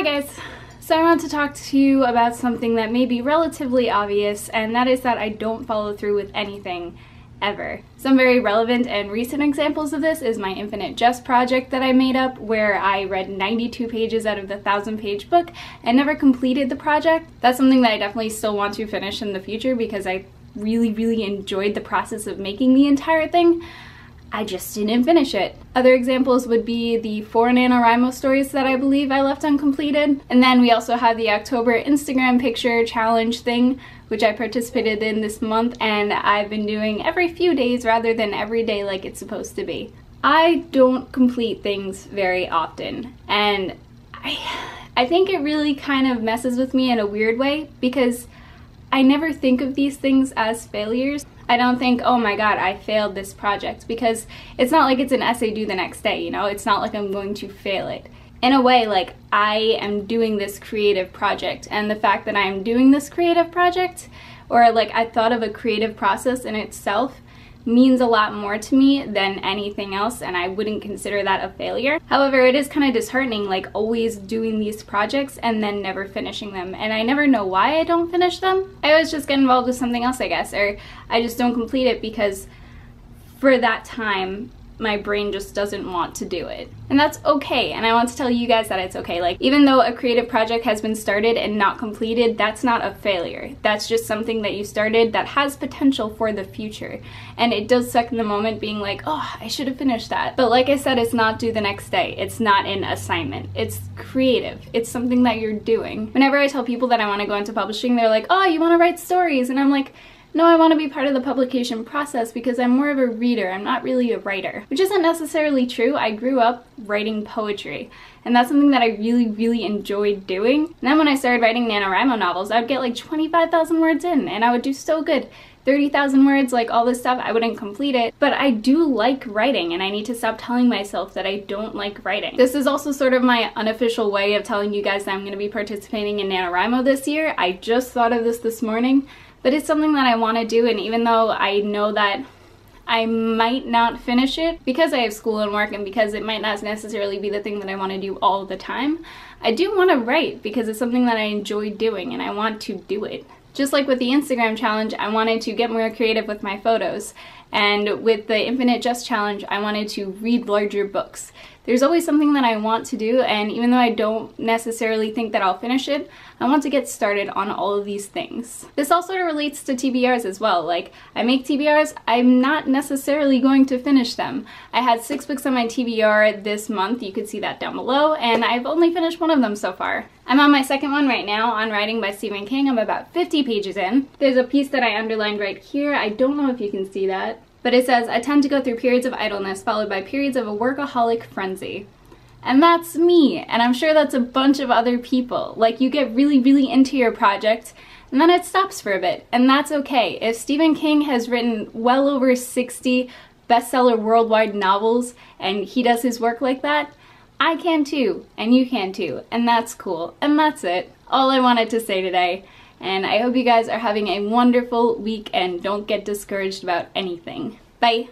Hi guys! So I want to talk to you about something that may be relatively obvious, and that is that I don't follow through with anything ever. Some very relevant and recent examples of this is my Infinite Jest project that I made up, where I read 92 pages out of the 1,000-page book and never completed the project. That's something that I definitely still want to finish in the future because I really enjoyed the process of making the entire thing. I just didn't finish it. Other examples would be the 4 NaNoWriMo stories that I believe I left uncompleted. And then we also have the October Instagram picture challenge thing, which I participated in this month, and I've been doing every few days rather than every day like it's supposed to be. I don't complete things very often, and I think it really kind of messes with me in a weird way because I never think of these things as failures. I don't think, oh my god, I failed this project, because it's not like it's an essay due the next day, you know? It's not like I'm going to fail it. In a way, like, I am doing this creative project, and the fact that I'm doing this creative project, or like I thought of a creative process in itself, means a lot more to me than anything else, and I wouldn't consider that a failure. However, it is kind of disheartening, like, always doing these projects and then never finishing them, and I never know why I don't finish them. I always just get involved with something else, I guess, or I just don't complete it because for that time my brain just doesn't want to do it. And that's okay, and I want to tell you guys that it's okay. Like, even though a creative project has been started and not completed, that's not a failure. That's just something that you started that has potential for the future. And it does suck in the moment being like, oh, I should have finished that. But like I said, it's not due the next day. It's not an assignment. It's creative. It's something that you're doing. Whenever I tell people that I want to go into publishing, they're like, oh, you want to write stories? And I'm like, no, I want to be part of the publication process because I'm more of a reader. I'm not really a writer. Which isn't necessarily true. I grew up writing poetry, and that's something that I really enjoyed doing. And then when I started writing NaNoWriMo novels, I would get like 25,000 words in, and I would do so good. 30,000 words, like all this stuff, I wouldn't complete it. But I do like writing, and I need to stop telling myself that I don't like writing. This is also sort of my unofficial way of telling you guys that I'm going to be participating in NaNoWriMo this year. I just thought of this morning. But it's something that I want to do, and even though I know that I might not finish it because I have school and work and because it might not necessarily be the thing that I want to do all the time, I do want to write because it's something that I enjoy doing and I want to do it. Just like with the Instagram challenge, I wanted to get more creative with my photos, and with the Infinite Jest challenge, I wanted to read larger books. There's always something that I want to do, and even though I don't necessarily think that I'll finish it, I want to get started on all of these things. This all sort of relates to TBRs as well. Like, I make TBRs, I'm not necessarily going to finish them. I had 6 books on my TBR this month, you could see that down below, and I've only finished one of them so far. I'm on my second one right now, On Writing by Stephen King. I'm about 50 pages in. There's a piece that I underlined right here. I don't know if you can see that. But it says, I tend to go through periods of idleness followed by periods of a workaholic frenzy. And that's me, and I'm sure that's a bunch of other people. Like, you get really into your project, and then it stops for a bit, and that's okay. If Stephen King has written well over 60 bestseller worldwide novels, and he does his work like that, I can too, and you can too, and that's cool. And that's it. All I wanted to say today. And I hope you guys are having a wonderful week and don't get discouraged about anything. Bye!